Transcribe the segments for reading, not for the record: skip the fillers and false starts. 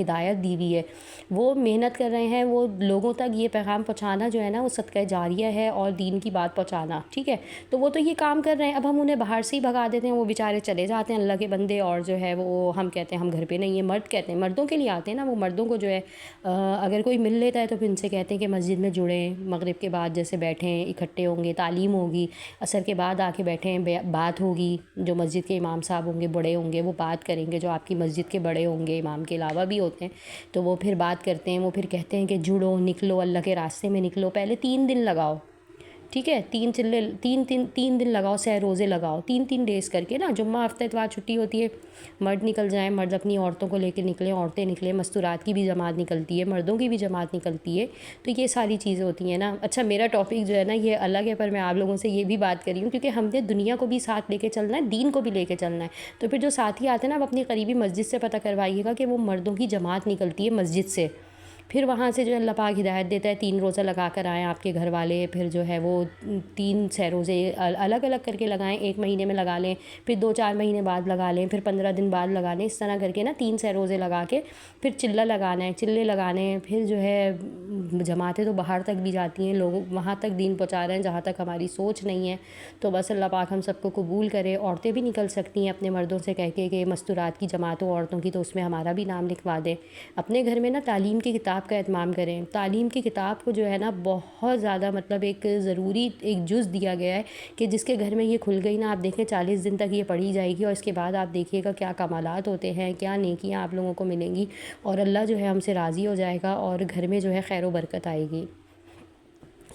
ہدایت دی ہوئی ہے، وہ محنت کر رہے ہیں، وہ لوگوں تک یہ پیغام پہنچانا جو ہے نا وہ صدقہ جاریہ ہے، اور دین کی بات پہنچانا، ٹھیک ہے، تو وہ تو یہ کام کر رہے ہیں۔ اب ہم انہیں باہر سے ہی بھگا دیتے ہیں، وہ بیچارے چلے جاتے ہیں اللہ کے بندے، اور جو ہے وہ ہم کہتے ہیں ہم گھر پہ نہیں ہیں، مرد کہتے ہیں مردوں کے لیے آتے ہیں نا، وہ مردوں کو جو ہے اگر کوئی مل لیتا ہے تو پھر ان سے کہتے ہیں کہ مسجد میں جڑیں، مغرب کے بعد جیسے بیٹھیں، اکٹھے ہوں گے، تعلیم ہوگی، عصر کے بعد آ کے بیٹھیں، بات ہوگی، جو مسجد کے امام صاحب ہوں گے، بڑے ہوں گے، وہ بات کریں گے، جو آپ کی مسجد کے بڑے ہوں گے، امام کے علاوہ بھی ہوتے ہیں، تو وہ پھر بات کرتے ہیں، وہ پھر کہتے ہیں کہ جڑو، نکلو، اللہ کے راستے میں نکلو، پہلے 3 دن لگاؤ، ٹھیک ہے، 3 دن لگاؤ، سہ روزے لگاؤ، 3 ڈیز کر کے نا، جمعہ ہفتہ اتوار چھٹی ہوتی ہے، مرد نکل جائیں، مرد اپنی عورتوں کو لے کے نکلیں، عورتیں نکلیں، مستورات کی بھی جماعت نکلتی ہے، مردوں کی بھی جماعت نکلتی ہے، تو یہ ساری چیزیں ہوتی ہیں نا۔ اچھا میرا ٹاپک جو ہے نا یہ الگ ہے، پر میں آپ لوگوں سے یہ بھی بات کر رہی ہوں کیونکہ ہم نے دنیا کو بھی ساتھ لے کے چلنا ہے، دین کو بھی لے کے چلنا ہے، تو پھر جو ساتھی آتے ہیں نا، آپ اپنی قریبی مسجد سے پتہ کروائیے گا کہ وہ مردوں کی جماعت نکلتی ہے مسجد سے، پھر وہاں سے جو ہے اللہ پاک ہدایت دیتا ہے، 3 روزہ لگا کر آئیں آپ کے گھر والے، پھر جو ہے وہ 3 روزے الگ الگ کر کے لگائیں، 1 مہینے میں لگا لیں، پھر 2-4 مہینے بعد لگا لیں، پھر 15 دن بعد لگا لیں، اس طرح کر کے نا 3 روزے لگا کے پھر چلہ لگانا ہے، چلے لگانے ہیں، پھر جو ہے جماعتیں تو باہر تک بھی جاتی ہیں، لوگ وہاں تک دین پہنچا رہے ہیں جہاں تک ہماری سوچ نہیں ہے، تو بس اللہ پاک ہم سب کو قبول کرے۔ عورتیں بھی نکل سکتی ہیں اپنے مردوں سے کہہ کے کہ مستورات کی جماعتوں عورتوں کی، تو اس میں ہمارا بھی نام لکھوا دیں۔ اپنے گھر میں نا تعلیم کی کتاب کا اہتمام کریں، تعلیم کی کتاب کو جو ہے نا بہت زیادہ مطلب ایک ضروری ایک جز دیا گیا ہے کہ جس کے گھر میں یہ کھل گئی نا، آپ دیکھیں 40 دن تک یہ پڑھی جائے گی، اور اس کے بعد آپ دیکھیے گا کیا کمالات ہوتے ہیں، کیا نیکیاں آپ لوگوں کو ملیں گی، اور اللہ جو ہے ہم سے راضی ہو جائے گا، اور گھر میں جو ہے خیر و برکت آئے گی۔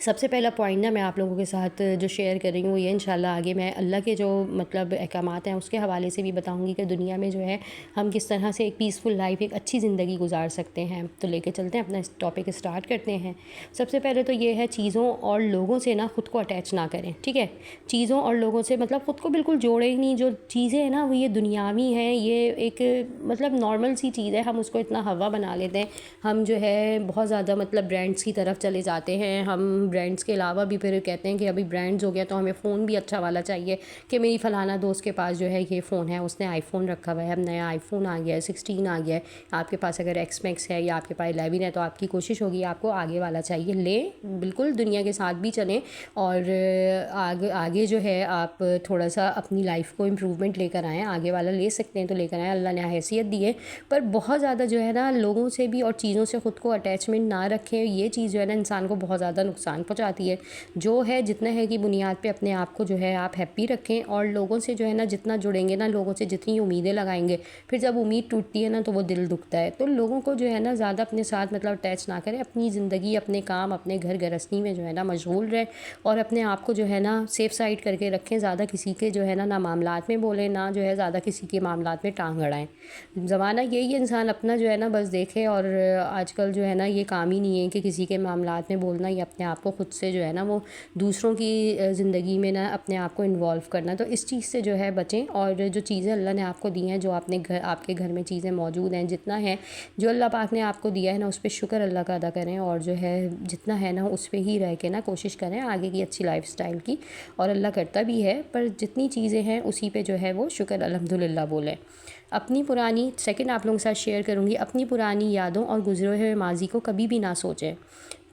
سب سے پہلا پوائنٹ نا میں آپ لوگوں کے ساتھ جو شیئر کر رہی ہوں وہ یہ انشاءاللہ آگے میں اللہ کے جو مطلب احکامات ہیں اس کے حوالے سے بھی بتاؤں گی کہ دنیا میں جو ہے ہم کس طرح سے ایک پیسفل لائف، ایک اچھی زندگی گزار سکتے ہیں۔ تو لے کے چلتے ہیں، اپنا اس ٹاپک اسٹارٹ کرتے ہیں۔ سب سے پہلے تو یہ ہے چیزوں اور لوگوں سے نا خود کو اٹیچ نہ کریں، ٹھیک ہے، چیزوں اور لوگوں سے مطلب خود کو بالکل جوڑے ہی نہیں۔ جو چیزیں ہیں نا وہ یہ دنیاوی ہیں، یہ ایک مطلب نارمل سی چیز ہے، ہم اس کو اتنا ہوا بنا لیتے ہیں، ہم جو ہے بہت زیادہ مطلب برانڈس کی طرف چلے جاتے ہیں، ہم برانڈس کے علاوہ بھی پھر کہتے ہیں کہ ابھی برانڈز ہو گیا تو ہمیں فون بھی اچھا والا چاہیے، کہ میری فلانا دوست کے پاس جو ہے یہ فون ہے، اس نے آئی فون رکھا ہوا ہے، اب نیا آئی فون آ گیا ہے، 16 آ گیا ہے، آپ کے پاس اگر ایکس میکس ہے یا آپ کے پاس 11 ہے تو آپ کی کوشش ہوگی آپ کو آگے والا چاہیے، لیں، بالکل دنیا کے ساتھ بھی چلیں، اور آگے جو ہے آپ تھوڑا سا اپنی لائف کو امپروومنٹ لے کر آئیں، آگے والا لے سکتے ہیں تو لے کر آئیں، اللہ نے حیثیت دی ہے، پر بہت زیادہ جو ہے نا لوگوں سے بھی اور چیزوں سے خود کو اٹیچمنٹ نہ رکھیں، یہ چیز جو ہے نا انسان کو بہت زیادہ نقصان پہنچاتی ہے۔ جو ہے جتنا ہے کہ بنیاد پہ اپنے آپ کو جو ہے آپ ہیپی رکھیں، اور لوگوں سے جو ہے نا جتنا جڑیں گے نا، لوگوں سے جتنی امیدیں لگائیں گے، پھر جب امید ٹوٹتی ہے نا تو وہ دل دکھتا ہے، تو لوگوں کو جو ہے نا زیادہ اپنے ساتھ مطلب اٹیچ نہ کریں، اپنی زندگی، اپنے کام، اپنے گھر گرہستی میں جو ہے نا مشغول رہیں، اور اپنے آپ کو جو ہے نا سیف سائڈ کر کے رکھیں، زیادہ کسی کے جو ہے نا معاملات میں بولیں، نہ جو ہے زیادہ کسی کے معاملات میں ٹانگ اڑائیں۔ زمانہ یہی ہے، انسان اپنا جو ہے نا بس دیکھے، اور آج کل جو ہے نا یہ کام ہی نہیں ہے کہ کسی کے معاملات میں بولنا یا اپنے آپ کو خود سے جو ہے نا وہ دوسروں کی زندگی میں نا اپنے آپ کو انوالو کرنا، تو اس چیز سے جو ہے بچیں، اور جو چیزیں اللہ نے آپ کو دی ہیں، جو آپ کے گھر میں چیزیں موجود ہیں، جتنا ہے جو اللہ پاک نے آپ کو دیا ہے نا اس پہ شکر اللہ کا ادا کریں، اور جو ہے جتنا ہے نا اس پہ ہی رہ کے نا کوشش کریں آگے کی اچھی لائف سٹائل کی، اور اللہ کرتا بھی ہے، پر جتنی چیزیں ہیں اسی پہ جو ہے وہ شکر الحمدللہ بولیں۔ اپنی پرانی سیکنڈ آپ لوگوں کے ساتھ شیئر کروں گی، اپنی پرانی یادوں اور گزرے ہوئے ماضی کو کبھی بھی نہ سوچیں۔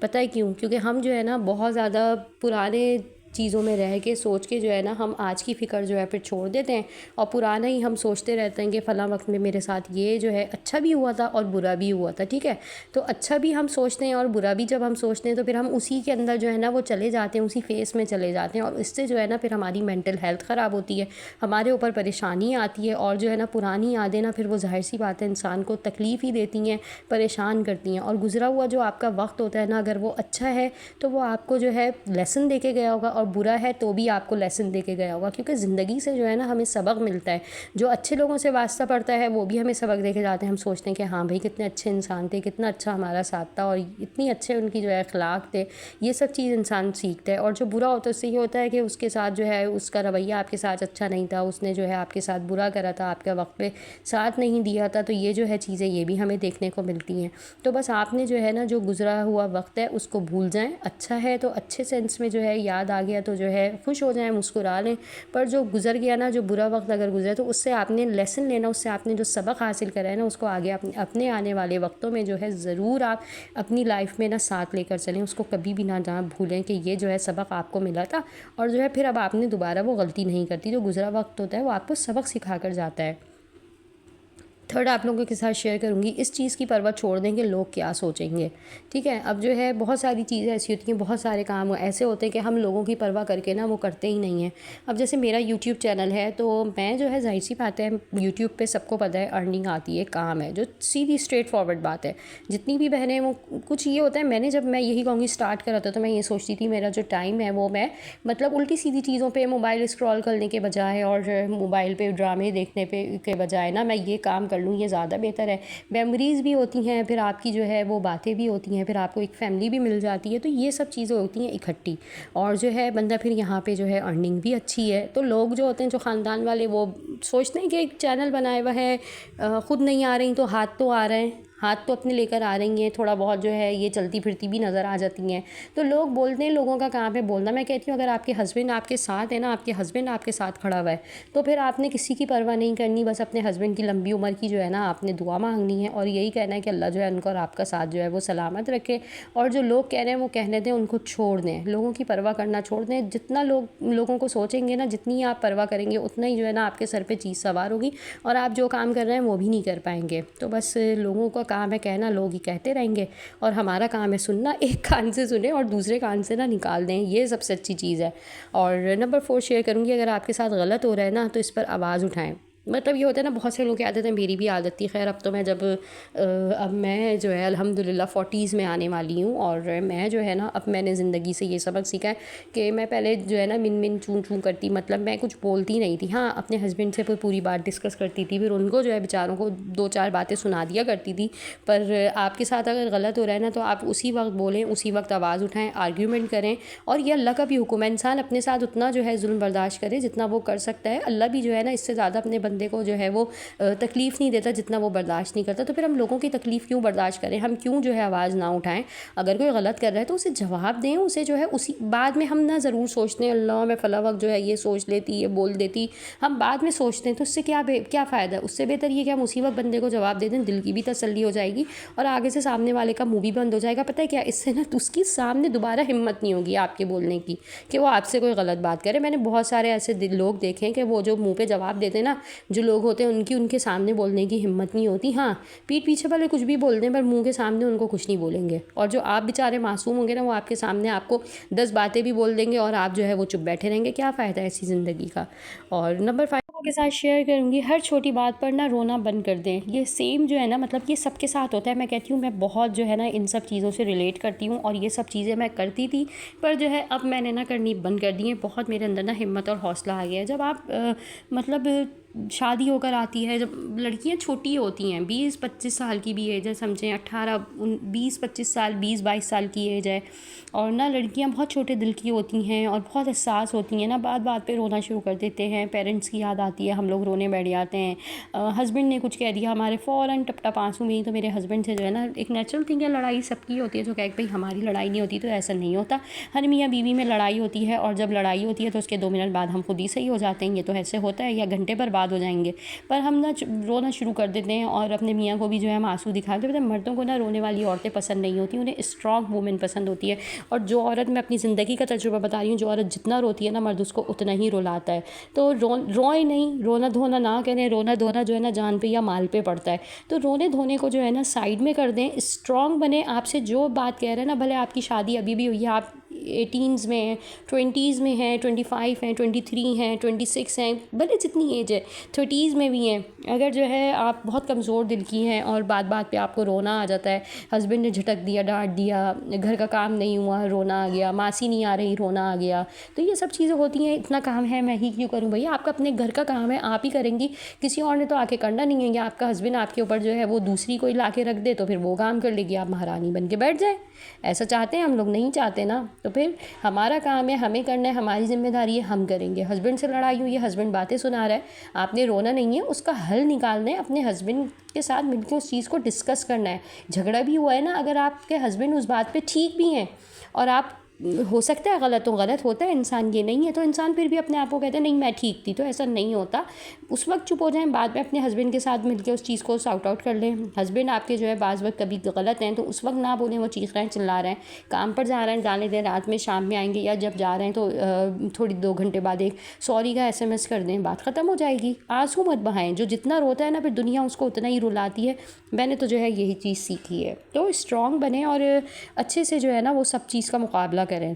پتہ ہے کیوں؟ کیونکہ ہم جو ہے نا بہت زیادہ پرانے چیزوں میں رہ کے سوچ کے جو ہے نا ہم آج کی فکر جو ہے پھر چھوڑ دیتے ہیں، اور پرانا ہی ہم سوچتے رہتے ہیں کہ فلاں وقت میں میرے ساتھ یہ جو ہے اچھا بھی ہوا تھا اور برا بھی ہوا تھا، ٹھیک ہے، تو اچھا بھی ہم سوچتے ہیں اور برا بھی جب ہم سوچتے ہیں تو پھر ہم اسی کے اندر جو ہے نا وہ چلے جاتے ہیں، اسی فیس میں چلے جاتے ہیں، اور اس سے جو ہے نا پھر ہماری مینٹل ہیلتھ خراب ہوتی ہے، ہمارے اوپر پریشانی آتی ہے، اور جو ہے نا پرانی یادیں نا پھر وہ ظاہر سی بات ہے انسان کو تکلیف ہی دیتی ہیں، پریشان کرتی ہیں، اور گزرا ہوا جو آپ کا وقت ہوتا ہے نا اگر وہ اچھا ہے تو وہ آپ کو جو ہے لیسن دے کے گیا ہوگا، اور برا ہے تو بھی آپ کو لیسن دے کے گیا ہوگا، کیونکہ زندگی سے جو ہے نا ہمیں سبق ملتا ہے، جو اچھے لوگوں سے واسطہ پڑتا ہے وہ بھی ہمیں سبق دے کے جاتے ہیں، ہم سوچتے ہیں کہ ہاں بھائی کتنے اچھے انسان تھے، کتنا اچھا ہمارا ساتھ تھا، اور اتنی اچھے ان کی جو ہے اخلاق تھے، یہ سب چیز انسان سیکھتا ہے، اور جو برا ہوتا ہے اس سے یہ ہوتا ہے کہ اس کے ساتھ جو ہے اس کا رویہ آپ کے ساتھ اچھا نہیں تھا، اس نے جو ہے آپ کے ساتھ برا کرا تھا، آپ کا وقت پہ ساتھ نہیں دیا تھا، تو یہ جو ہے چیزیں یہ بھی ہمیں دیکھنے کو ملتی ہیں، تو بس آپ نے جو ہے نا جو گزرا ہوا وقت ہے اس کو بھول جائیں، اچھا ہے تو اچھے سینس میں جو ہے یاد آگے گیا تو جو ہے خوش ہو جائیں, مسکرا لیں, پر جو گزر گیا نا, جو برا وقت اگر گزرے تو اس سے آپ نے لیسن لینا, اس سے آپ نے جو سبق حاصل کرا ہے نا اس کو آگے اپنے آنے والے وقتوں میں جو ہے ضرور آپ اپنی لائف میں نا ساتھ لے کر چلیں, اس کو کبھی بھی نہ بھولیں کہ یہ جو ہے سبق آپ کو ملا تھا, اور جو ہے پھر اب آپ نے دوبارہ وہ غلطی نہیں کرتی. جو گزرا وقت ہوتا ہے وہ آپ کو سبق سکھا کر جاتا ہے. تھرڈ آپ لوگوں کے ساتھ شیئر کروں گی, اس چیز کی پرواہ چھوڑ دیں کہ لوگ کیا سوچیں گے. ٹھیک ہے, اب جو ہے بہت ساری چیزیں ایسی ہوتی ہیں, بہت سارے کام ایسے ہوتے ہیں کہ ہم لوگوں کی پرواہ کر کے نا وہ کرتے ہی نہیں ہیں. اب جیسے میرا یوٹیوب چینل ہے تو میں جو ہے ظاہر سی بات ہے یوٹیوب پہ سب کو پتہ ہے ارننگ آتی ہے, کام ہے, جو سیدھی اسٹریٹ فارورڈ بات ہے. جتنی بھی بہنیں وہ کچھ یہ ہوتا ہے, جب میں یہی کہوں گی اسٹارٹ کرا تھا تو میں یہ سوچتی تھی میرا جو ٹائم ہے وہ میں مطلب الٹی سیدھی چیزوں پہ موبائل اسکرول کرنے کے بجائے اور موبائل پہ ڈرامے دیکھنے پہ کے بجائے نا میں یہ کام کر لوں, یہ زیادہ بہتر ہے. میموریز بھی ہوتی ہیں, پھر آپ کی جو ہے وہ باتیں بھی ہوتی ہیں, پھر آپ کو ایک فیملی بھی مل جاتی ہے, تو یہ سب چیزیں ہوتی ہیں اکٹھی, اور جو ہے بندہ پھر یہاں پہ جو ہے ارننگ بھی اچھی ہے. تو لوگ جو ہوتے ہیں جو خاندان والے وہ سوچتے ہیں کہ ایک چینل بنایا ہوا ہے, خود نہیں آ رہی تو ہاتھ تو آ رہے ہیں, ہاتھ تو اپنے لے کر آ رہی ہیں, تھوڑا بہت جو ہے یہ چلتی پھرتی بھی نظر آ جاتی ہیں. تو لوگ بولتے ہیں, لوگوں کا کام ہے بولنا. میں کہتی ہوں اگر آپ کے ہسبینڈ آپ کے ساتھ ہے نا, آپ کے ہسبینڈ آپ کے ساتھ کھڑا ہوا ہے, تو پھر آپ نے کسی کی پرواہ نہیں کرنی, بس اپنے ہسبینڈ کی لمبی عمر کی جو ہے نا آپ نے دعا مانگنی ہے, اور یہی کہنا ہے کہ اللہ جو ہے ان کو اور آپ کا ساتھ جو ہے وہ سلامت رکھے. اور جو لوگ کہہ رہے ہیں وہ کہنے دیں, ان کو چھوڑ دیں, لوگوں کی پرواہ کرنا چھوڑ دیں. جتنا لوگوں کو سوچیں گے نا, جتنی آپ پرواہ کریں گے اتنا ہی جو ہے نا آپ کے سر پہ چیز سوار ہوگی, اور آپ جو کام کر رہے ہیں وہ بھی نہیں کر پائیں گے. تو بس لوگوں کا کام ہے کہنا, لوگ ہی کہتے رہیں گے, اور ہمارا کام ہے سننا. ایک کان سے سنیں اور دوسرے کان سے نہ نکال دیں, یہ سب سے اچھی چیز ہے. اور نمبر 4 شیئر کروں گی, اگر آپ کے ساتھ غلط ہو رہا ہے نا تو اس پر آواز اٹھائیں. مطلب یہ ہوتا ہے نا, بہت سے لوگوں کی عادت ہے, میری بھی عادت تھی. خیر اب تو میں اب میں جو ہے الحمدللہ 40s میں آنے والی ہوں, اور میں جو ہے نا اب میں نے زندگی سے یہ سبق سیکھا ہے کہ میں پہلے جو ہے نا من چون کرتی, مطلب میں کچھ بولتی نہیں تھی. ہاں اپنے ہسبینڈ سے پوری بات ڈسکس کرتی تھی, پھر ان کو جو ہے بیچاروں کو 2-4 باتیں سنا دیا کرتی تھی. پر آپ کے ساتھ اگر غلط ہو رہا ہے نا تو آپ اسی وقت بولیں, اسی وقت آواز اٹھائیں, آرگیومنٹ کریں. اور یہ اللہ کا بھی حکم ہے, انسان اپنے ساتھ اتنا جو ہے ظلم برداشت کرے جتنا وہ کر سکتا ہے. اللہ بھی جو ہے نا اس سے زیادہ اپنے بندے کو جو ہے وہ تکلیف نہیں دیتا جتنا وہ برداشت نہیں کرتا. تو پھر ہم لوگوں کی تکلیف کیوں برداشت کریں, ہم کیوں جو ہے آواز نہ اٹھائیں. اگر کوئی غلط کر رہا ہے تو اسے جواب دیں, اسے جو ہے اسی بعد میں ہم نہ ضرور سوچتے ہیں اللہ میں فلاں وقت جو ہے یہ سوچ لیتی, یہ بول دیتی, ہم بعد میں سوچتے ہیں. تو اس سے کیا فائدہ ہے. اس سے بہتر یہ کہ ہم اسی وقت بندے کو جواب دے دیں, دل کی بھی تسلی ہو جائے گی, اور آگے سے سامنے والے کا منہ بھی بند ہو جائے گا. پتہ ہے کیا, اس سے نا اس کی سامنے دوبارہ ہمت نہیں ہوگی آپ کے بولنے کی کہ وہ آپ سے کوئی غلط بات کرے. میں نے بہت سارے ایسے لوگ دیکھے ہیں کہ وہ جو منہ پہ جواب دیتے ہیں نا, جو لوگ ہوتے ہیں ان کے سامنے بولنے کی ہمت نہیں ہوتی. ہاں پیٹھ پیچھے والے کچھ بھی بول دیں, پر منہ کے سامنے ان کو کچھ نہیں بولیں گے. اور جو آپ بیچارے معصوم ہوں گے نا, وہ آپ کے سامنے آپ کو 10 باتیں بھی بول دیں گے, اور آپ جو ہے وہ چپ بیٹھے رہیں گے. کیا فائدہ ہے ایسی زندگی کا. اور نمبر 5 کے ساتھ شیئر کروں گی, ہر چھوٹی بات پر نہ رونا بند کر دیں. یہ سیم جو ہے نا, مطلب یہ سب کے ساتھ ہوتا ہے. میں کہتی ہوں میں بہت جو ہے نا ان سب چیزوں سے ریلیٹ کرتی ہوں, اور یہ سب چیزیں میں کرتی تھی, پر جو ہے اب میں نے نہ کرنی بند کر دی ہیں. بہت میرے اندر نا ہمت اور حوصلہ آ گیا ہے. جب آپ مطلب شادی ہو کر آتی ہے, جب لڑکیاں چھوٹی ہوتی ہیں, 20-25 سال کی بھی ایج ہے, سمجھیں 20-25 سال 20-22 سال کی ایج ہے, اور نہ لڑکیاں بہت چھوٹے دل کی ہوتی ہیں اور بہت حساس ہوتی ہیں نا, بات پہ رونا شروع کر دیتے ہیں. پیرنٹس کی یاد آتی ہے, ہم لوگ رونے بیٹھ جاتے ہیں. ہسبینڈ نے کچھ کہہ دیا, ہمارے فوراً ٹپ ٹپ آنسو میں ہی. تو میرے ہسبینڈ سے جو ہے نا, ایک نیچرل تھنگ ہے, لڑائی سب کی ہوتی ہے. جو کہ بھائی ہماری لڑائی نہیں ہوتی, تو ایسا نہیں ہوتا. ہر میاں بیوی میں لڑائی ہوتی ہے, اور جب لڑائی ہوتی ہے تو اس کے 2 منٹ بعد ہم خود ہی صحیح ہو جاتے ہیں. یہ تو ایسے ہوتا ہے, یا گھنٹے پر بعد ہو جائیں گے, پر ہم نہ رونا شروع کر دیتے ہیں, اور اپنے میاں کو بھی جو ہے ہم آنسو دکھاتے ہیں. مردوں کو نہ رونے والی عورتیں پسند نہیں ہوتی, انہیں اسٹرانگ وومن پسند ہوتی ہے. اور جو عورت, میں اپنی زندگی کا تجربہ بتا رہی ہوں, جو عورت جتنا روتی ہے نا, مرد اس کو اتنا ہی رلاتا ہے. تو روئیں نہیں, رونا دھونا نہ کریں. رونا دھونا جو ہے نا جان پہ یا مال پہ پڑتا ہے. تو رونے دھونے کو جو ہے نا سائڈ میں کر دیں, اسٹرانگ بنیں. آپ سے جو بات کہہ رہے ہیں نا, بھلے آپ کی شادی ابھی بھی ہوئی ہے, آپ 18s میں ہیں, 20s میں ہیں, 25 ہیں, 23 ہیں, 26 ہیں, بھلے جتنی ایج ہے, 30s میں بھی ہیں. اگر جو ہے آپ بہت کمزور دل کی ہیں اور بات پہ آپ کو رونا آ جاتا ہے, ہسبینڈ نے جھٹک دیا, ڈانٹ دیا, گھر کا کام نہیں ہوا, رونا آ گیا, ماسی نہیں آ رہی, رونا آ گیا, تو یہ سب چیزیں ہوتی ہیں. اتنا کام ہے, میں ہی کیوں کروں بھائی, آپ کا اپنے گھر کا کام ہے, آپ ہی کریں گی, کسی اور نے تو آ کے کرنا نہیں ہے. یا آپ کا ہسبینڈ آپ کے اوپر جو ہے وہ دوسری کوئی لا کے رکھ دے, تو پھر وہ کام کر لے گی, آپ مہارانی بن کے بیٹھ جائیں. ایسا چاہتے ہیں ہم لوگ, نہیں چاہتے نا. تو پھر ہمارا کام ہے, ہمیں کرنا ہے, ہماری ذمہ داری ہے, ہم کریں گے. ہسبینڈ سے لڑائی ہوئی ہے, ہسبینڈ باتیں سنا رہا ہے, آپ نے رونا نہیں ہے, اس کا حل نکالنا ہے. اپنے ہسبینڈ کے ساتھ مل کے اس چیز کو ڈسکس کرنا ہے. جھگڑا بھی ہوا ہے نا, اگر آپ کے ہسبینڈ اس بات پہ ٹھیک بھی ہیں, اور آپ ہو سکتا ہے غلط تو غلط ہوتا ہے انسان، یہ نہیں ہے تو انسان پھر بھی اپنے آپ کو کہتا ہے نہیں میں ٹھیک تھی، تو ایسا نہیں ہوتا. اس وقت چپ ہو جائیں، بعد میں اپنے ہسبینڈ کے ساتھ مل کے اس چیز کو سارٹ آؤٹ کر لیں. ہسبینڈ آپ کے جو ہے بعض وقت کبھی غلط ہیں تو اس وقت نہ بولیں، وہ چیخ رہے ہیں چلا رہے ہیں، کام پر جا رہے ہیں جانے دیں، رات میں شام میں آئیں گے یا جب جا رہے ہیں تو تھوڑی 2 گھنٹے بعد ایک سوری کا SMS کر دیں، بات ختم ہو جائے گی. آنسو مت بہائیں، جو جتنا روتا ہے نا پھر دنیا اس کو اتنا ہی رلاتی ہے. میں نے تو جو ہے یہی چیز سیکھی ہے. تو اسٹرانگ بنیں اور اچھے سے جو ہے نا وہ سب چیز کا مقابلہ کریں.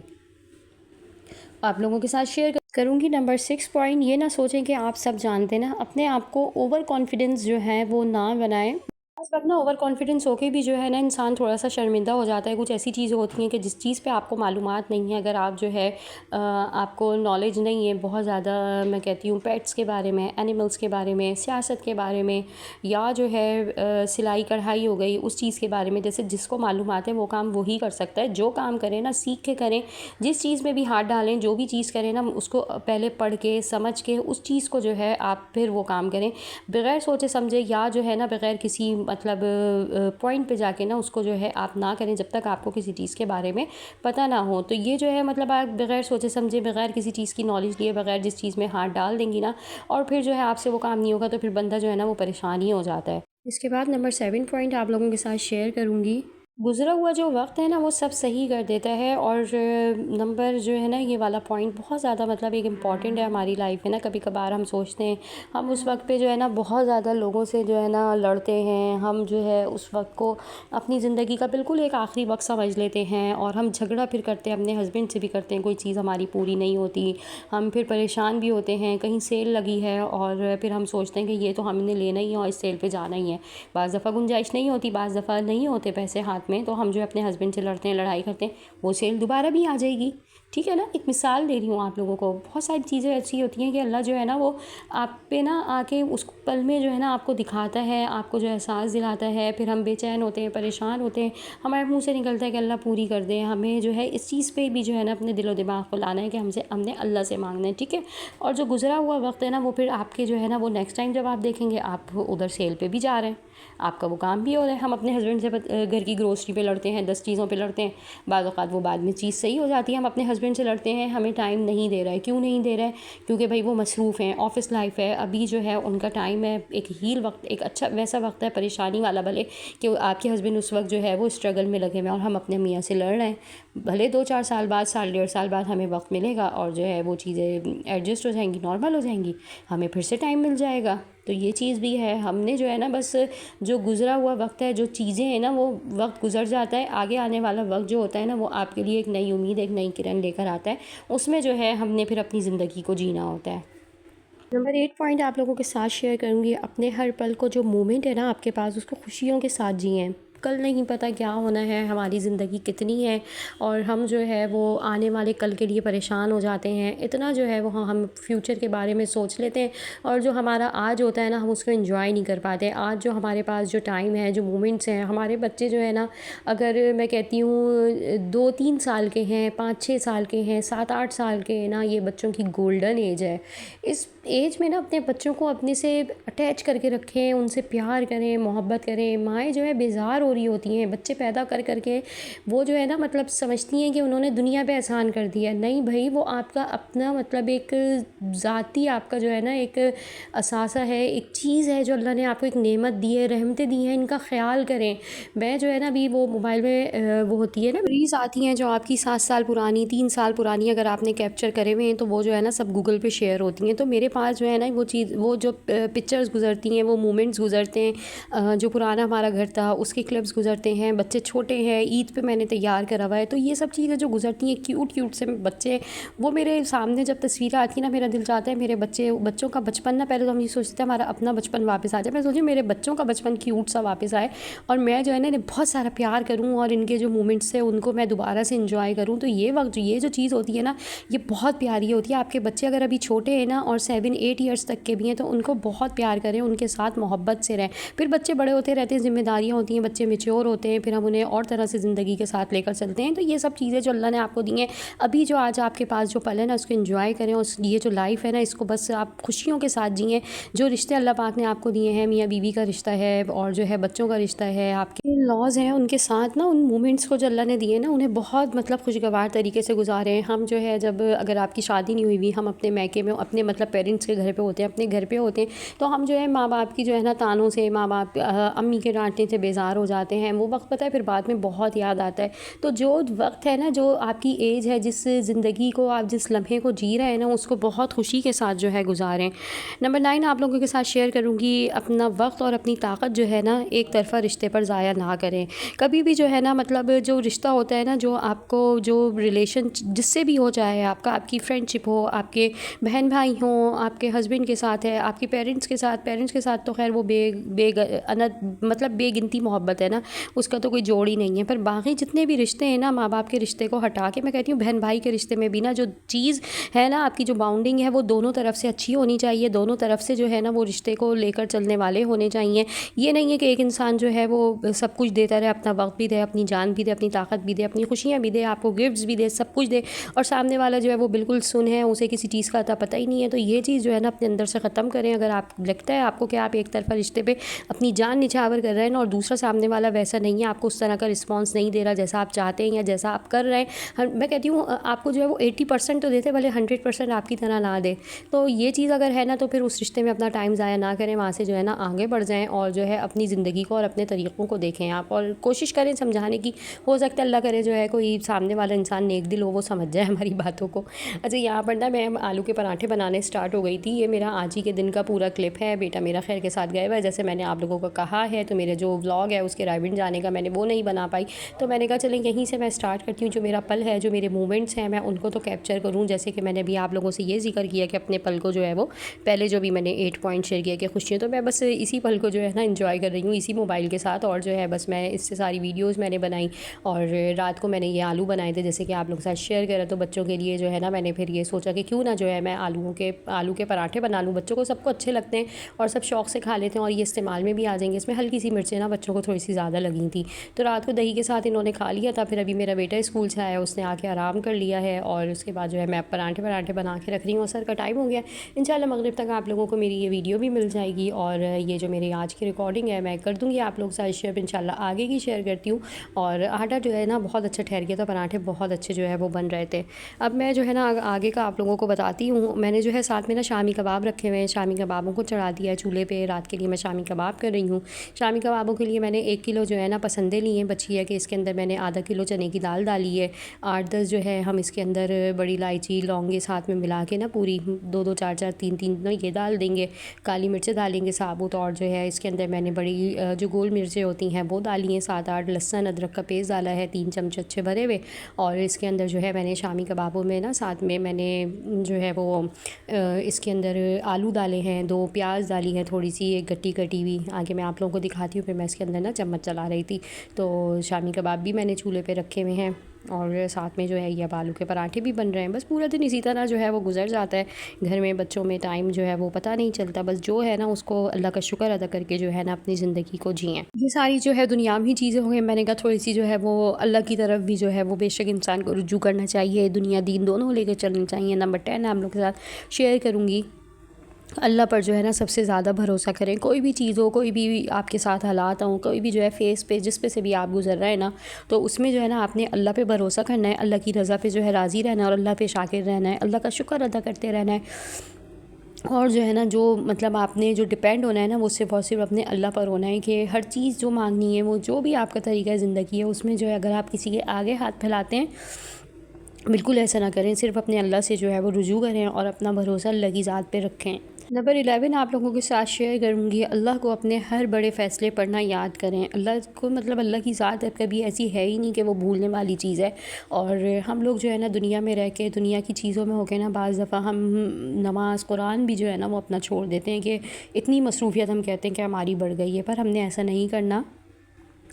آپ لوگوں کے ساتھ شیئر کروں گی. نمبر 6 پوائنٹ، یہ نہ سوچیں کہ آپ سب جانتے نا، اپنے آپ کو اوور کانفیڈنس جو ہے وہ نہ بنائیں. بعض وقت نا اوور کانفیڈنس ہو کے بھی جو ہے نا انسان تھوڑا سا شرمندہ ہو جاتا ہے. کچھ ایسی چیزیں ہوتی ہیں کہ جس چیز پہ آپ کو معلومات نہیں ہے، اگر آپ جو ہے آپ کو نالج نہیں ہے بہت زیادہ، میں کہتی ہوں پیٹس کے بارے میں، اینیملس کے بارے میں، سیاست کے بارے میں، یا جو ہے سلائی کڑھائی ہو گئی اس چیز کے بارے میں، جیسے جس کو معلومات ہے وہ کام وہی کر سکتا ہے. جو کام کریں نا سیکھ کے کریں، جس چیز میں بھی ہاتھ ڈالیں، جو بھی چیز کریں نا اس کو پہلے پڑھ کے سمجھ کے اس چیز کو جو ہے آپ پھر وہ کام کریں، بغیر سوچے سمجھے یا جو ہے نا بغیر کسی مطلب پوائنٹ پہ جا کے نا اس کو جو ہے آپ نہ کریں جب تک آپ کو کسی چیز کے بارے میں پتہ نہ ہو. تو یہ جو ہے مطلب آپ بغیر سوچے سمجھے، بغیر کسی چیز کی نالج لیے، بغیر جس چیز میں ہاتھ ڈال دیں گی نا اور پھر جو ہے آپ سے وہ کام نہیں ہوگا تو پھر بندہ جو ہے نا وہ پریشان ہی ہو جاتا ہے. اس کے بعد نمبر 7 پوائنٹ آپ لوگوں کے ساتھ شیئر کروں گی. گزرا ہوا جو وقت ہے نا وہ سب صحیح کر دیتا ہے. اور نمبر جو ہے نا یہ والا پوائنٹ بہت زیادہ مطلب ایک امپورٹنٹ ہے ہماری لائف میں نا. کبھی کبھار ہم سوچتے ہیں، ہم اس وقت پہ جو ہے نا بہت زیادہ لوگوں سے جو ہے نا لڑتے ہیں، ہم جو ہے اس وقت کو اپنی زندگی کا بالکل ایک آخری وقت سمجھ لیتے ہیں اور ہم جھگڑا پھر کرتے ہیں، اپنے ہسبینڈ سے بھی کرتے ہیں، کوئی چیز ہماری پوری نہیں ہوتی، ہم پھر پریشان بھی ہوتے ہیں. کہیں سیل لگی ہے اور پھر ہم سوچتے ہیں کہ یہ تو ہم نے لینا ہی ہے اور اس سیل پہ جانا ہی ہے. بعض دفعہ گنجائش نہیں ہوتی، بعض دفعہ نہیں ہوتے پیسے ہاتھ میں، تو ہم جو اپنے ہسبینڈ سے لڑتے ہیں، لڑائی کرتے ہیں، وہ سیل دوبارہ بھی آ جائے گی. ٹھیک ہے نا، ایک مثال دے رہی ہوں آپ لوگوں کو. بہت ساری چیزیں ایسی ہوتی ہیں کہ اللہ جو ہے نا وہ آپ پہ نا آ کے اس پل میں جو ہے نا آپ کو دکھاتا ہے، آپ کو جو احساس دلاتا ہے. پھر ہم بے چین ہوتے ہیں، پریشان ہوتے ہیں، ہمارے منہ سے نکلتا ہے کہ اللہ پوری کر دے. ہمیں جو ہے اس چیز پہ بھی جو ہے نا اپنے دل و دماغ کو لانا ہے کہ ہم نے اللہ سے مانگنا ہے. ٹھیک ہے. اور جو گزرا ہوا وقت ہے نا وہ پھر آپ کے جو ہے نا وہ نیکسٹ ٹائم جب آپ دیکھیں گے آپ ادھر سیل پہ بھی جا رہے ہیں، آپ کا وہ کام بھی ہو رہا ہے. ہم اپنے ہسبینڈ سے گھر کی گروسری پہ لڑتے ہیں، 10 چیزوں پہ لڑتے ہیں، بعض اوقات وہ بعد میں چیز صحیح ہو جاتی ہے. ہم اپنے ہسبینڈ سے لڑتے ہیں، ہمیں ٹائم نہیں دے رہا ہے. کیوں نہیں دے رہا ہے؟ کیونکہ بھائی وہ مصروف ہیں، آفس لائف ہے، ابھی جو ہے ان کا ٹائم ہے ایک ہیل وقت، ایک اچھا ویسا وقت ہے پریشانی والا، بھلے کہ آپ کے ہسبینڈ اس وقت جو ہے وہ اسٹرگل میں لگے ہوئے ہیں اور ہم اپنے میاں سے لڑ رہے ہیں. بھلے 2-4 سال بعد، سال 1.5 سال بعد ہمیں وقت ملے گا اور جو ہے وہ چیزیں ایڈجسٹ ہو جائیں گی، نارمل ہو جائیں گی، ہمیں پھر سے ٹائم مل جائے گا. تو یہ چیز بھی ہے. ہم نے جو ہے نا بس جو گزرا ہوا وقت ہے، جو چیزیں ہیں نا وہ وقت گزر جاتا ہے. آگے آنے والا وقت جو ہوتا ہے نا وہ آپ کے لیے ایک نئی امید، ایک نئی کرن لے کر آتا ہے. اس میں جو ہے ہم نے پھر اپنی زندگی کو جینا ہوتا ہے. نمبر 8 پوائنٹ آپ لوگوں کے ساتھ شیئر کروں گی. اپنے ہر پل کو، جو مومنٹ ہے نا آپ کے پاس، اس کو خوشیوں کے ساتھ جئیں. کل نہیں پتہ کیا ہونا ہے، ہماری زندگی کتنی ہے اور ہم جو ہے وہ آنے والے کل کے لیے پریشان ہو جاتے ہیں. اتنا جو ہے وہ ہم فیوچر کے بارے میں سوچ لیتے ہیں اور جو ہمارا آج ہوتا ہے نا ہم اس کو انجوائے نہیں کر پاتے. آج جو ہمارے پاس جو ٹائم ہے، جو مومنٹس ہیں، ہمارے بچے جو ہے نا اگر میں کہتی ہوں 2-3 سال کے ہیں، 5-6 سال کے ہیں، 7-8 سال کے ہیں نا، یہ بچوں کی گولڈن ایج ہے. اس ایج میں نا اپنے بچوں کو اپنے سے اٹیچ کر کے رکھیں، ان سے پیار کریں، محبت کریں. مائیں جو ہے بیزار ہو رہی ہوتی ہیں بچے پیدا کر کے، وہ جو ہے نا مطلب سمجھتی ہیں کہ انہوں نے دنیا پہ احسان کر دیا. نہیں بھائی، وہ آپ کا اپنا مطلب ایک ذاتی آپ کا جو ہے نا ایک اثاثہ ہے، ایک چیز ہے جو اللہ نے آپ کو ایک نعمت دی ہے، رحمتیں دی ہیں. ان کا خیال کریں. میں جو ہے نا ابھی وہ موبائل میں وہ ہوتی ہے نا ریلز آتی ہیں جو آپ کی 7 سال پرانی، 3 سال پرانی اگر آپ نے کیپچر کرے ہوئے ہیں تو وہ جو ہے نا سب گوگل پہ شیئر ہوتی ہیں. تو میرے پاس جو ہے نا وہ جو پکچرز گزرتی ہیں، وہ مومنٹس گزرتے ہیں، جو پرانا ہمارا گھر تھا اس کے کلپس گزرتے ہیں. بچے چھوٹے ہیں، عید پہ میں نے تیار کرا ہوا ہے. تو یہ سب چیزیں جو گزرتی ہیں، کیوٹ سے بچے، وہ میرے سامنے جب تصویریں آتی ہیں نا میرا دل چاہتا ہے میرے بچوں کا بچپن نا، پہلے تو ہم یہ سوچتے ہیں ہمارا اپنا بچپن واپس آ جائے. میں سوچی میرے بچوں کا بچپن کیوٹ سا واپس آئے اور میں جو ہے نا انہیں بہت سارا پیار کروں اور ان کے جو مومنٹس ہیں ان کو میں دوبارہ سے انجوائے کروں. تو یہ وقت، یہ جو چیز ہوتی ہے نا یہ بہت پیاری ہوتی ہے. آپ کے بچے اگر ابھی چھوٹے ہیں نا اور 7-8 ایئرس تک کے بھی ہیں تو ان کو بہت پیار کریں، ان کے ساتھ محبت سے رہیں. پھر بچے بڑے ہوتے رہتے ہیں، ذمہ داریاں ہوتی ہیں، بچے بچے میچور ہوتے ہیں پھر ہم انہیں اور طرح سے زندگی کے ساتھ لے کر چلتے ہیں. تو یہ سب چیزیں جو اللہ نے آپ کو دی ہیں ابھی جو آج آپ کے پاس جو پل ہے نا اس کو انجوائے کریں. یہ جو لائف ہے نا اس کو بس آپ خوشیوں کے ساتھ جئیں. جو رشتے اللہ پاک نے آپ کو دیے ہیں, میاں بیوی کا رشتہ ہے اور جو ہے بچوں کا رشتہ ہے, آپ کے لاز ہیں, ان کے ساتھ نا ان مومنٹس کو جو اللہ نے دیے نا انہیں بہت مطلب خوشگوار طریقے سے گزاریں. ہم جو ہے جب اگر آپ کی شادی نہیں ہوئی ہم اپنے میکے میں اپنے مطلب پیرنٹس کے گھر پہ ہوتے ہیں, اپنے گھر پہ ہوتے ہیں, تو ہم جو ہے ماں باپ کی جو ہے نا تانوں سے, ماں باپ امی کے ڈانٹنے سے بیزار ہو جاتے ہیں. وہ وقت پتہ ہے پھر بعد میں بہت یاد آتا ہے. تو جو وقت ہے نا, جو آپ کی ایج ہے, جس زندگی کو آپ جس لمحے کو جی رہے ہیں نا, اس کو بہت خوشی کے ساتھ جو ہے گزاریں. نمبر 9 آپ لوگوں کے ساتھ شیئر کروں گی, اپنا وقت اور اپنی طاقت جو ہے نا ایک طرفہ رشتے پر ضائع نہ کریں. کبھی بھی جو ہے نا مطلب جو رشتہ ہوتا ہے نا, جو آپ کو جو ریلیشن جس سے بھی ہو, چاہے آپ کی فرینڈ شپ ہو, آپ کے بہن بھائی ہوں, آپ کے ہسبینڈ کے ساتھ ہے, آپ کے پیرنٹس کے ساتھ تو خیر وہ مطلب بے گنتی محبت ہے نا, اس کا تو کوئی جوڑ ہی نہیں ہے. پر باقی جتنے بھی رشتے ہیں نا, ماں باپ کے رشتے کو ہٹا کے میں کہتی ہوں بہن بھائی کے رشتے میں بھی نا جو چیز ہے نا, آپ کی جو باؤنڈنگ ہے وہ دونوں طرف سے اچھی ہونی چاہیے. دونوں طرف سے جو ہے نا وہ رشتے کو لے کر چلنے والے ہونے چاہیے. یہ نہیں ہے کہ ایک انسان جو ہے وہ سب کچھ دیتا رہے, اپنا وقت بھی دے, اپنی جان بھی دے, اپنی طاقت بھی دے, اپنی خوشیاں بھی دے, آپ کو گفٹس بھی دے, سب کچھ دے, اور سامنے والا جو ہے وہ بالکل سن ہے, اسے کسی چیز کا پتہ ہی نہیں ہے. تو یہ چیز جو ہے نا اپنے اندر سے ختم کریں. اگر آپ لگتا ہے آپ کو کہ آپ ایک طرفہ رشتے پہ اپنی جان نچھاور کر رہے ہیں نا, اور دوسرا سامنے والا ویسا نہیں ہے, آپ کو اس طرح کا رسپانس نہیں دے رہا جیسا آپ چاہتے ہیں یا جیسا آپ کر رہے ہیں, میں کہتی ہوں آپ کو جو ہے وہ 80% تو دیتے, بھلے 100% آپ کی طرح نہ دے. تو یہ چیز اگر ہے نا, تو پھر اس رشتے میں اپنا ٹائم ضائع نہ کریں, وہاں سے جو ہے نا آگے بڑھ جائیں, اور جو ہے اپنی زندگی کو اور اپنے طریقوں کو دیکھیں آپ, اور کوشش کریں سمجھانے کی. ہو سکتا ہے اللہ کرے جو ہے کوئی سامنے والا انسان نیک دل ہو, وہ سمجھ جائے ہماری باتوں کو. اچھا, یہاں پر نا میں آلو کے پراٹھے بنانے اسٹارٹ ہو گئی تھی. یہ میرا آج ہی کے دن کا پورا کلپ ہے. بیٹا میرا خیر کے ساتھ گیا ہوا ہے, جیسے میں نے آپ لوگوں کو کہا ہے. تو میرے جو ولاگ ہے اس کے رائبن جانے کا میں نے وہ نہیں بنا پائی, تو میں نے کہا چلیں یہیں سے میں اسٹارٹ کرتی ہوں. جو میرا پل ہے, جو میرے مومنٹس ہیں, میں ان کو تو کیپچر کروں. جیسے کہ میں نے بھی آپ لوگوں سے یہ ذکر کیا کہ اپنے پل کو جو ہے وہ پہلے جو بھی میں نے 8 پوائنٹ شیئر کیا کہ خوشیاں, تو میں بس اسی پل کو جو ہے نا انجوائے کر رہی ہوں اسی موبائل کے ساتھ. اور جو ہے بس میں اس سے ساری ویڈیوز میں نے بنائی, اور رات کو میں نے یہ آلو بنائے تھے جیسے کہ آپ لوگ کے ساتھ شیئر کریں. تو بچوں کے لیے جو ہے نا میں نے پھر یہ سوچا کہ کیوں نہ جو ہے میں آلو کے پراٹھے بنا لوں. بچوں کو سب کو اچھے لگتے ہیں اور سب شوق سے کھا لیتے ہیں, اور یہ استعمال میں بھی آ جائیں گے. اس میں ہلکی سی مرچیں نا بچوں کو تھوڑی سی زیادہ لگی تھی, تو رات کو دہی کے ساتھ انہوں نے کھا لیا تھا. پھر ابھی میرا بیٹا اسکول سے آیا, اس نے آ کے آرام کر لیا ہے, اور اس کے بعد جو ہے میں پراٹھے بنا کے رکھ رہی ہوں. اثر کا ٹائم ہو گیا, انشاءاللہ مغرب تک آپ لوگوں کو میری یہ ویڈیو بھی مل جائے گی, اور یہ جو میری آج کی ریکارڈنگ ہے میں کر دوں گی آپ لوگ ساتھ شیئر. انشاءاللہ آگے کی شیئر کرتی ہوں. اور آٹا جو ہے نا بہت اچھا ٹھہر گیا تھا, پراٹھے بہت اچھے جو ہے وہ بن رہے تھے. اب میں جو ہے نا آگے کا آپ لوگوں کو بتاتی ہوں. میں نے جو ہے ساتھ میں نا شامی کباب رکھے ہوئے ہیں, شامی کبابوں کو چڑھا دیا ہے چولہے پہ. رات کے لیے میں شامی کباب کر رہی ہوں. شامی کبابوں کے لیے میں نے 1 کلو جو ہے نا پسندیں لی ہیں. بچی ہے کہ اس کے اندر میں نے آدھا کلو چنے کی دال ڈالی ہے, 8-10 جو ہے ہم اس کے اندر بڑی الائچی لونگے ساتھ میں ملا کے نا پوری 2-2 4-4 3-3 یہ ڈال دیں گے. کالی مرچیں ڈالیں گے ثابوت, اور جو ہے اس کے اندر میں نے بڑی جو گول مرچیں ہوتی ہیں وہ ڈالی ہیں. 7-8 لہسن ادرک کا پیسٹ ڈالا ہے, 3 چمچ اچھے بھرے ہوئے. اور اس کے اندر جو ہے میں نے شامی کبابوں میں نا ساتھ میں نے جو ہے وہ اس کے اندر آلو ڈالے ہیں, 2 پیاز ڈالی ہیں, تھوڑی سی ایک گٹی کٹی ہوئی. آگے میں آپ لوگوں کو دکھاتی ہوں. پھر میں اس کے اندر نا چمچ چلا رہی تھی. تو شامی کباب بھی میں نے چولہے پہ رکھے ہوئے ہیں, اور ساتھ میں جو ہے یہ اب آلو کے پراٹھے بھی بن رہے ہیں. بس پورا دن اسی طرح جو ہے وہ گزر جاتا ہے گھر میں, بچوں میں ٹائم جو ہے وہ پتہ نہیں چلتا. بس جو ہے نا اس کو اللہ کا شکر ادا کر کے جو ہے نا اپنی زندگی کو جئیں. یہ ساری جو ہے دنیاوی چیزیں ہو گئی. میں نے کہا تھوڑی سی جو ہے وہ اللہ کی طرف بھی جو ہے وہ بے شک انسان کو رجوع کرنا چاہیے, دنیا دین دونوں لے کے چلنا چاہیے. نمبر 10 آپ لوگ کے ساتھ شیئر کروں گی, اللہ پر جو ہے نا سب سے زیادہ بھروسہ کریں. کوئی بھی چیز ہو, کوئی بھی آپ کے ساتھ حالات ہوں, کوئی بھی جو ہے فیس پہ جس پہ سے بھی آپ گزر رہے ہیں نا, تو اس میں جو ہے نا آپ نے اللہ پہ بھروسہ کرنا ہے, اللہ کی رضا پہ جو ہے راضی رہنا ہے, اور اللہ پہ شاکر رہنا ہے, اللہ کا شکر ادا کرتے رہنا ہے. اور جو ہے نا جو مطلب آپ نے جو ڈپینڈ ہونا ہے نا وہ صرف اور صرف اپنے اللہ پر ہونا ہے, کہ ہر چیز جو مانگنی ہے وہ جو بھی آپ کا طریقہ زندگی ہے اس میں جو ہے اگر آپ کسی کے آگے ہاتھ پھیلاتے ہیں بالکل ایسا نہ کریں. صرف اپنے اللہ سے جو ہے وہ رجوع کریں, اور اپنا بھروسہ اللہ کی ذات پہ رکھیں. نمبر 11 آپ لوگوں کے ساتھ شیئر کروں گی, اللہ کو اپنے ہر بڑے فیصلے پڑھنا یاد کریں. اللہ کو مطلب اللہ کی ذات کبھی ایسی ہے ہی نہیں کہ وہ بھولنے والی چیز ہے. اور ہم لوگ جو ہے نا دنیا میں رہ کے دنیا کی چیزوں میں ہو کے نا بعض دفعہ ہم نماز قرآن بھی جو ہے نا وہ اپنا چھوڑ دیتے ہیں, کہ اتنی مصروفیت ہم کہتے ہیں کہ ہماری بڑھ گئی ہے, پر ہم نے ایسا نہیں کرنا.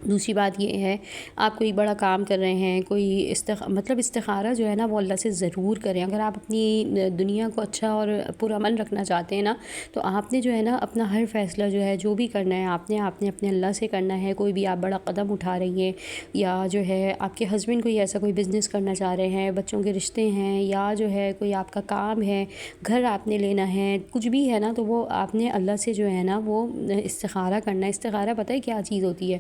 دوسری بات یہ ہے، آپ کوئی بڑا کام کر رہے ہیں، کوئی مطلب استخارہ جو ہے نا وہ اللہ سے ضرور کریں۔ اگر آپ اپنی دنیا کو اچھا اور پرامن رکھنا چاہتے ہیں نا، تو آپ نے جو ہے نا اپنا ہر فیصلہ جو ہے جو بھی کرنا ہے آپ نے اپنے اللہ سے کرنا ہے۔ کوئی بھی آپ بڑا قدم اٹھا رہی ہیں، یا جو ہے آپ کے ہسبینڈ کوئی ایسا کوئی بزنس کرنا چاہ رہے ہیں، بچوں کے رشتے ہیں، یا جو ہے کوئی آپ کا کام ہے، گھر آپ نے لینا ہے، کچھ بھی ہے نا، تو وہ آپ نے اللہ سے جو ہے نا وہ استخارہ کرنا ہے۔ استخارہ پتہ ہے کیا چیز ہوتی ہے؟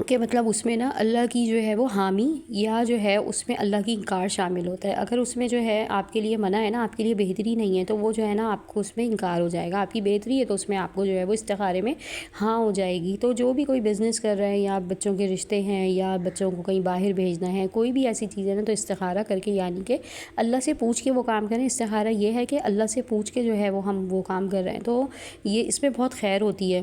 کہ مطلب اس میں نا اللہ کی جو ہے وہ حامی، یا جو ہے اس میں اللہ کی انکار شامل ہوتا ہے۔ اگر اس میں جو ہے آپ کے لیے منع ہے نا، آپ کے لیے بہتری نہیں ہے، تو وہ جو ہے نا آپ کو اس میں انکار ہو جائے گا۔ آپ کی بہتری ہے تو اس میں آپ کو جو ہے وہ استخارے میں ہاں ہو جائے گی۔ تو جو بھی کوئی بزنس کر رہے ہیں، یا بچوں کے رشتے ہیں، یا بچوں کو کہیں باہر بھیجنا ہے، کوئی بھی ایسی چیز ہے نا، تو استخارہ کر کے یعنی کہ اللہ سے پوچھ کے وہ کام کریں۔ استخارہ یہ ہے کہ اللہ سے پوچھ کے جو ہے وہ ہم وہ کام کر رہے ہیں، تو یہ اس میں بہت خیر ہوتی ہے۔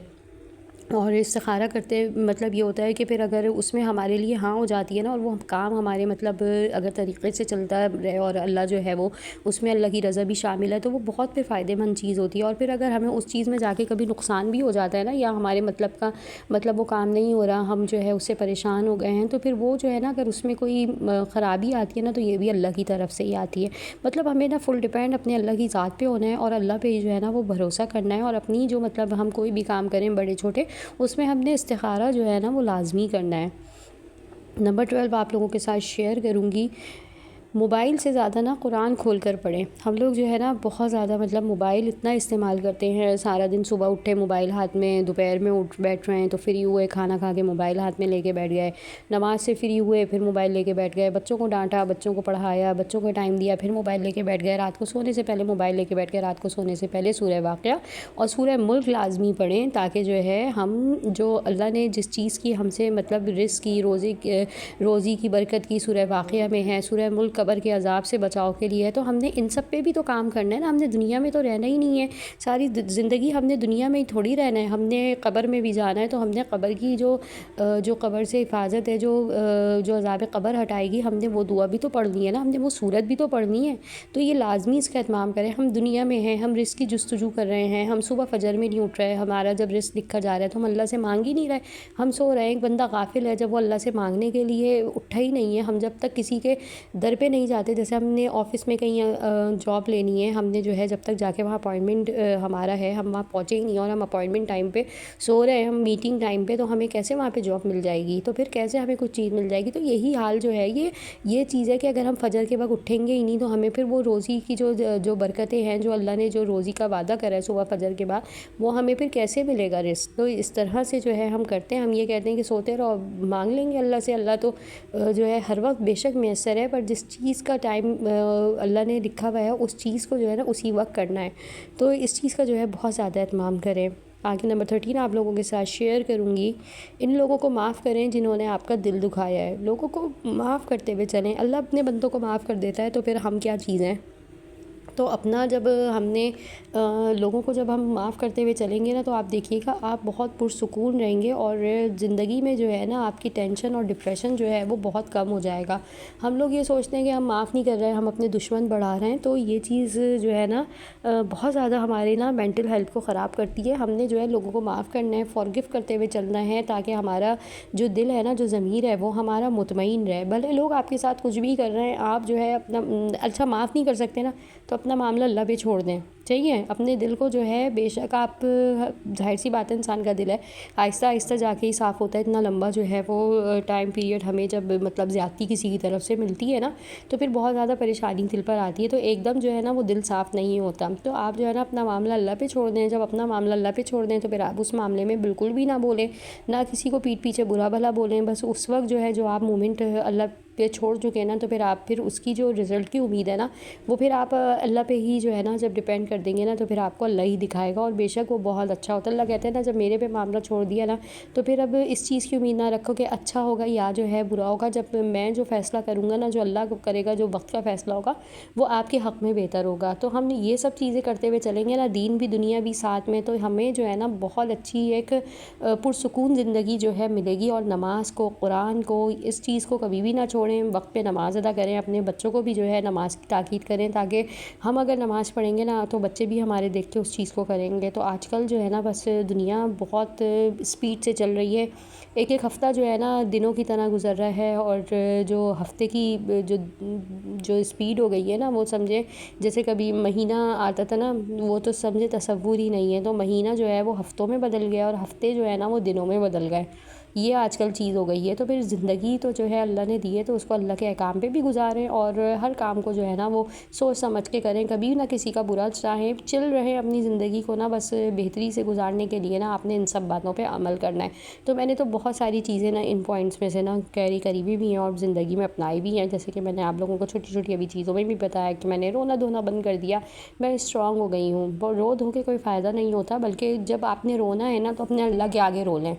اور استخارہ کرتے مطلب یہ ہوتا ہے کہ پھر اگر اس میں ہمارے لیے ہاں ہو جاتی ہے نا، اور وہ کام ہمارے مطلب اگر طریقے سے چلتا رہے، اور اللہ جو ہے وہ اس میں اللہ کی رضا بھی شامل ہے، تو وہ بہت پھر فائدہ مند چیز ہوتی ہے۔ اور پھر اگر ہمیں اس چیز میں جا کے کبھی نقصان بھی ہو جاتا ہے نا، یا ہمارے مطلب وہ کام نہیں ہو رہا، ہم جو ہے اس سے پریشان ہو گئے ہیں، تو پھر وہ جو ہے نا اگر اس میں کوئی خرابی آتی ہے نا، تو یہ بھی اللہ کی طرف سے ہی آتی ہے۔ مطلب ہمیں نا فل ڈیپینڈ اپنے اللہ کی ذات پہ ہونا ہے، اور اللہ پہ جو ہے نا وہ بھروسہ کرنا ہے، اور اپنی جو مطلب ہم کوئی بھی کام کریں بڑے چھوٹے، اس میں ہم نے استخارہ جو ہے نا وہ لازمی کرنا ہے۔ نمبر 12 آپ لوگوں کے ساتھ شیئر کروں گی، موبائل سے زیادہ نا قرآن کھول کر پڑھیں۔ ہم لوگ جو ہے نا بہت زیادہ مطلب موبائل اتنا استعمال کرتے ہیں، سارا دن صبح اٹھے موبائل ہاتھ میں، دوپہر میں اٹھ بیٹھ رہے ہیں تو فری ہوئے، کھانا کھا کے موبائل ہاتھ میں لے کے بیٹھ گئے، نماز سے فری ہوئے پھر موبائل لے کے بیٹھ گئے، بچوں کو ڈانٹا، بچوں کو پڑھایا، بچوں کو ٹائم دیا، پھر موبائل لے کے بیٹھ گئے، رات کو سونے سے پہلے موبائل لے کے بیٹھ گئے۔ رات کو سونے سے پہلے سورہ واقعہ اور سورہ ملک لازمی پڑھیں، تاکہ جو ہے ہم جو اللہ نے جس چیز کی ہم سے مطلب رزق کی، روزی کی برکت کی سورہ واقعہ میں ہے، سورہ ملک قبر کے عذاب سے بچاؤ کے لیے ہے، تو ہم نے ان سب پہ بھی تو کام کرنا ہے نا۔ ہم نے دنیا میں تو رہنا ہی نہیں ہے، ساری زندگی ہم نے دنیا میں ہی تھوڑی رہنا ہے، ہم نے قبر میں بھی جانا ہے۔ تو ہم نے قبر کی جو قبر سے حفاظت ہے، جو عذاب قبر ہٹائے گی، ہم نے وہ دعا بھی تو پڑھنی ہے نا، ہم نے وہ سورت بھی تو پڑھنی ہے۔ تو یہ لازمی اس کا اہتمام کریں۔ ہم دنیا میں ہیں، ہم رزق کی جستجو کر رہے ہیں، ہم صبح فجر میں نہیں اٹھ رہے، ہمارا جب رزق لکھا جا رہا ہے تو ہم اللہ سے مانگ ہی نہیں رہے، ہم سو رہے ہیں۔ ایک بندہ غافل ہے، جب وہ اللہ سے مانگنے کے لیے اٹھا ہی نہیں ہے، ہم جب تک کسی کے در پہ نہیں جاتے، جیسے ہم نے آفس میں کہیں جاب لینی ہے، ہم نے جو ہے جب تک جا کے وہاں اپائنٹمنٹ ہمارا ہے، ہم وہاں پہنچے ہی نہیں، اور ہم اپائنٹمنٹ ٹائم پہ سو رہے ہیں، ہم میٹنگ ٹائم پہ، تو ہمیں کیسے وہاں پہ جاب مل جائے گی؟ تو پھر کیسے ہمیں کچھ چیز مل جائے گی؟ تو یہی حال جو ہے یہ چیز ہے کہ اگر ہم فجر کے وقت اٹھیں گے ہی نہیں، تو ہمیں پھر وہ روزی کی جو برکتیں ہیں، جو اللہ نے جو روزی کا وعدہ کرا ہے صبح فجر کے بعد، وہ ہمیں پھر کیسے ملے گا رزق؟ تو اس طرح سے جو ہے ہم کرتے ہیں، ہم یہ کہتے ہیں کہ سوتے رہو، مانگ لیں گے اللہ سے، اللہ تو جو ہے ہر وقت بے شک میسر ہے، پر جس چیز کا ٹائم اللہ نے لکھا ہوا ہے اس چیز کو جو ہے نا اسی وقت کرنا ہے۔ تو اس چیز کا جو ہے بہت زیادہ اہتمام کریں۔ آگے نمبر 13 آپ لوگوں کے ساتھ شیئر کروں گی، ان لوگوں کو معاف کریں جنہوں نے آپ کا دل دکھایا ہے۔ لوگوں کو معاف کرتے ہوئے چلیں، اللہ اپنے بندوں کو معاف کر دیتا ہے، تو پھر ہم کیا چیز ہیں؟ تو اپنا جب ہم نے لوگوں کو جب ہم معاف کرتے ہوئے چلیں گے نا، تو آپ دیکھیے گا آپ بہت پرسکون رہیں گے، اور زندگی میں جو ہے نا آپ کی ٹینشن اور ڈپریشن جو ہے وہ بہت کم ہو جائے گا۔ ہم لوگ یہ سوچتے ہیں کہ ہم معاف نہیں کر رہے ہیں، ہم اپنے دشمن بڑھا رہے ہیں، تو یہ چیز جو ہے نا بہت زیادہ ہمارے نا مینٹل ہیلتھ کو خراب کرتی ہے۔ ہم نے جو ہے لوگوں کو معاف کرنا ہے، فارگیو کرتے ہوئے چلنا ہے، تاکہ ہمارا جو دل ہے نا، جو ضمیر ہے، وہ ہمارا مطمئن رہے۔ بھلے لوگ آپ کے ساتھ کچھ بھی کر رہے ہیں، آپ جو ہے اپنا اچھا معاف نہیں کر سکتے نا، تو اپنا معاملہ اللہ پہ چھوڑ دیں، چاہیے اپنے دل کو جو ہے، بے شک آپ ظاہر سی بات ہے انسان کا دل ہے، آہستہ آہستہ جا کے ہی صاف ہوتا ہے۔ اتنا لمبا جو ہے وہ ٹائم پیریڈ ہمیں جب مطلب زیادتی کسی کی طرف سے ملتی ہے نا، تو پھر بہت زیادہ پریشانی دل پر آتی ہے، تو ایک دم جو ہے نا وہ دل صاف نہیں ہوتا۔ تو آپ جو ہے نا اپنا معاملہ اللہ پہ چھوڑ دیں۔ جب اپنا معاملہ اللہ پہ چھوڑ دیں، تو پھر آپ اس معاملے میں بالکل بھی نہ بولیں، نہ کسی کو پیٹھ پیچھے برا بھلا بولیں۔ بس اس وقت جو ہے جو آپ مومنٹ اللہ پہ چھوڑ چکے ہیں نا، تو پھر اس کی جو رزلٹ کی امید ہے نا، وہ پھر آپ اللہ پہ ہی جو ہے نا جب ڈیپینڈ کر دیں گے نا، تو پھر آپ کو اللہ ہی دکھائے گا، اور بے شک وہ بہت اچھا ہوتا ہے۔ اللہ کہتے ہیں نا، جب میرے پہ معاملہ چھوڑ دیا نا، تو پھر اب اس چیز کی امید نہ رکھو کہ اچھا ہوگا یا جو ہے برا ہوگا۔ جب میں جو فیصلہ کروں گا نا، جو اللہ کو کرے گا، جو وقت کا فیصلہ ہوگا، وہ آپ کے حق میں بہتر ہوگا۔ تو ہم یہ سب چیزیں کرتے ہوئے چلیں گے نا، دین بھی دنیا بھی ساتھ میں، تو ہمیں جو ہے نا بہت اچھی ایک پرسکون زندگی جو ہے ملے گی۔ اور نماز کو، قرآن کو، اس چیز کو کبھی بھی نہ چھوڑیں۔ چھوڑیں, وقت پہ نماز ادا کریں، اپنے بچوں کو بھی جو ہے نماز کی تاکید کریں، تاکہ ہم اگر نماز پڑھیں گے نا تو بچے بھی ہمارے دیکھ کے اس چیز کو کریں گے۔ تو آج کل جو ہے نا بس دنیا بہت اسپیڈ سے چل رہی ہے، ایک ایک ہفتہ جو ہے نا دنوں کی طرح گزر رہا ہے، اور جو ہفتے کی جو اسپیڈ ہو گئی ہے نا وہ سمجھے جیسے کبھی مہینہ آتا تھا نا، وہ تو سمجھے تصور ہی نہیں ہے۔ تو مہینہ جو ہے وہ ہفتوں میں بدل گیا، اور ہفتے جو ہے نا وہ دنوں میں بدل گئے، یہ آج کل چیز ہو گئی ہے۔ تو پھر زندگی تو جو ہے اللہ نے دی ہے تو اس کو اللہ کے احکام پہ بھی گزاریں، اور ہر کام کو جو ہے نا وہ سوچ سمجھ کے کریں، کبھی نہ کسی کا برا چاہیں، چل رہے اپنی زندگی کو نا بس بہتری سے گزارنے کے لیے نا آپ نے ان سب باتوں پہ عمل کرنا ہے۔ تو میں نے تو بہت ساری چیزیں نا ان پوائنٹس میں سے نا کیری کری بھی ہیں اور زندگی میں اپنائی بھی ہیں، جیسے کہ میں نے آپ لوگوں کو چھوٹی چھوٹی ابھی چیزوں میں بھی بتایا کہ میں نے رونا دھونا بند کر دیا، میں اسٹرانگ ہو گئی ہوں۔ رو دھو کے کوئی فائدہ نہیں ہوتا، بلکہ جب آپ نے رونا ہے نا تو اپنے اللہ کے آگے رو لیں،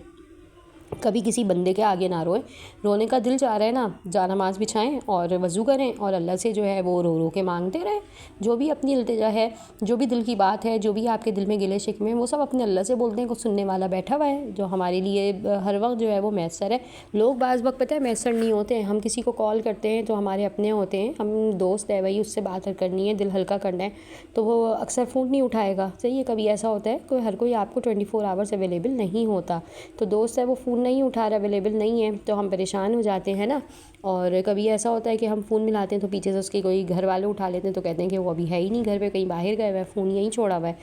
کبھی کسی بندے کے آگے نہ روئیں۔ رونے کا دل چاہ رہا ہے نا، جا نماز بچھائیں اور وضو کریں اور اللہ سے جو ہے وہ رو رو کے مانگتے رہیں، جو بھی اپنی التجا ہے، جو بھی دل کی بات ہے، جو بھی آپ کے دل میں گلے شکوے ہیں، وہ سب اپنے اللہ سے بولتے ہیں، کوئی سننے والا بیٹھا ہوا ہے جو ہمارے لیے ہر وقت جو ہے وہ میسر ہے۔ لوگ بعض وقت پتہ ہے میسر نہیں ہوتے ہیں، ہم کسی کو کال کرتے ہیں تو ہمارے اپنے ہوتے ہیں، ہم دوست ہے بھائی، اس سے بات کرنی ہے، دل ہلکا کرنا ہے، تو وہ اکثر فون نہیں اٹھائے گا، صحیح ہے، کبھی ایسا ہوتا ہے ہر کوئی آپ کو 24 آورس اویلیبل نہیں ہوتا، تو دوست ہے وہ فون نہیں اٹھا رہا، اویلیبل نہیں ہے، تو ہم پریشان ہو جاتے ہیں نا۔ اور کبھی ایسا ہوتا ہے کہ ہم فون ملاتے ہیں تو پیچھے سے اس کے کوئی گھر والے اٹھا لیتے ہیں تو کہتے ہیں کہ وہ ابھی ہے ہی نہیں گھر پہ، کہیں باہر گئے ہوا ہے، فون یہیں چھوڑا ہوا ہے۔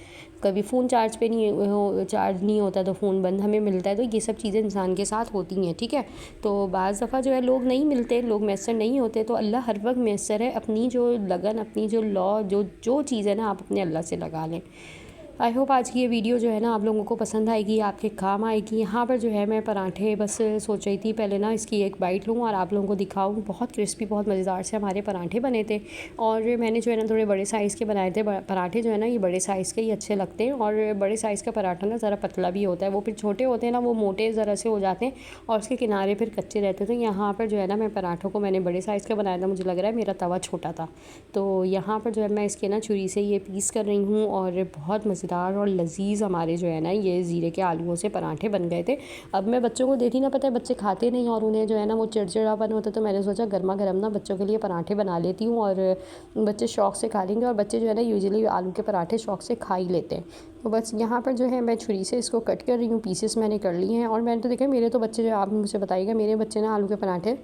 کبھی فون چارج چارج نہیں ہوتا تو فون بند ہمیں ملتا ہے، تو یہ سب چیزیں انسان کے ساتھ ہوتی ہیں، ٹھیک ہے۔ تو بعض دفعہ جو ہے لوگ نہیں ملتے، لوگ میسر نہیں ہوتے، تو اللہ ہر وقت میسر ہے، اپنی جو لگن، اپنی جو جو چیز ہے نا آپ اپنے اللہ سے لگا لیں۔ آئی ہوپ آج کی یہ ویڈیو جو ہے نا آپ لوگوں کو پسند آئے گی، آپ کے کام آئے گی۔ یہاں پر جو ہے میں پراٹھے بس سوچ رہی تھی پہلے نا اس کی ایک بائٹ لوں اور آپ لوگوں کو دکھاؤں، بہت کرسپی، بہت مزیدار سے ہمارے پراٹھے بنے تھے، اور میں نے جو ہے نا تھوڑے بڑے سائز کے بنائے تھے۔ پراٹھے جو ہے نا یہ بڑے سائز کے ہی اچھے لگتے ہیں، اور بڑے سائز کا پراٹھا نا ذرا پتلا بھی ہوتا ہے، وہ پھر چھوٹے ہوتے ہیں نا وہ موٹے ذرا سے ہو جاتے ہیں اور اس کے کنارے پھر کچے رہتے ہیں۔ تو یہاں پر جو ہے نا میں پراٹھوں کو میں نے بڑے سائز کا بنایا تھا، مجھے لگ رہا ہے میرا توا چھوٹا تھا، تو یہاں پر جو ہے میں اس کے نا چھری سے یہ پیس کر رہی ہوں، اور بہت مزیدار اور لذیذ ہمارے جو ہے نا یہ زیرے کے آلوؤں سے پراٹھے بن گئے تھے۔ اب میں بچوں کو دیتی نا، پتہ ہے بچے کھاتے نہیں اور انہیں جو ہے نا وہ چڑچڑاپن ہوتا ہے، تو میں نے سوچا گرما گرم نا بچوں کے لیے پراٹھے بنا لیتی ہوں، اور بچے شوق سے کھا لیں گے، اور بچے جو ہے نا یوزلی آلو کے پراٹھے شوق سے کھا ہی لیتے ہیں۔ تو بس یہاں پر جو ہے میں چھری سے اس کو کٹ کر رہی ہوں، پیسز میں نے کر لیے ہیں، اور میں نے تو دیکھا میرے تو بچے جو آپ مجھے بتائیے گا، میرے بچے نا آلو کے پراٹھے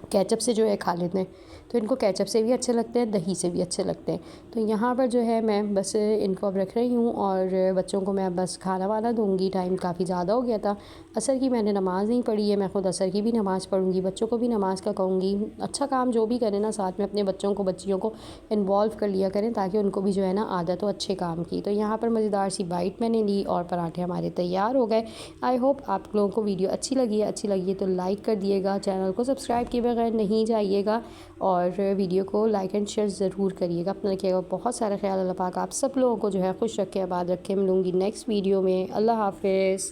کیچپ سے جو ہے کھا لیتے ہیں، تو ان کو کیچپ سے بھی اچھے لگتے ہیں، دہی سے بھی اچھے لگتے ہیں۔ تو یہاں پر جو ہے میں بس ان کو اب رکھ رہی ہوں، اور بچوں کو میں اب بس کھانا وانا دوں گی، ٹائم کافی زیادہ ہو گیا تھا، عصر کی میں نے نماز نہیں پڑھی ہے، میں خود عصر کی بھی نماز پڑھوں گی، بچوں کو بھی نماز کا کہوں گی، اچھا کام جو بھی کریں نا ساتھ میں اپنے بچوں کو بچیوں کو انوالو کر لیا کریں، تاکہ ان کو بھی جو ہے نا عادت ہو اچھے کام کی۔ تو یہاں پر مزیدار سی بائٹ میں نے لی اور پراٹھے ہمارے تیار ہو گئے۔ آئی ہوپ آپ لوگوں کو ویڈیو اچھی لگی ہے تو لائک کر دیے گا، چینل کو سبسکرائب کیے بغیر نہیں جائیے گا، اور ویڈیو کو لائک اینڈ شیئر ضرور کریے گا، اپنا رکھیے گا بہت سارا خیال، اللہ پاک آپ سب لوگوں کو جو ہے خوش رکھے، آباد رکھے۔ ملوں گی نیکسٹ ویڈیو میں، اللہ حافظ۔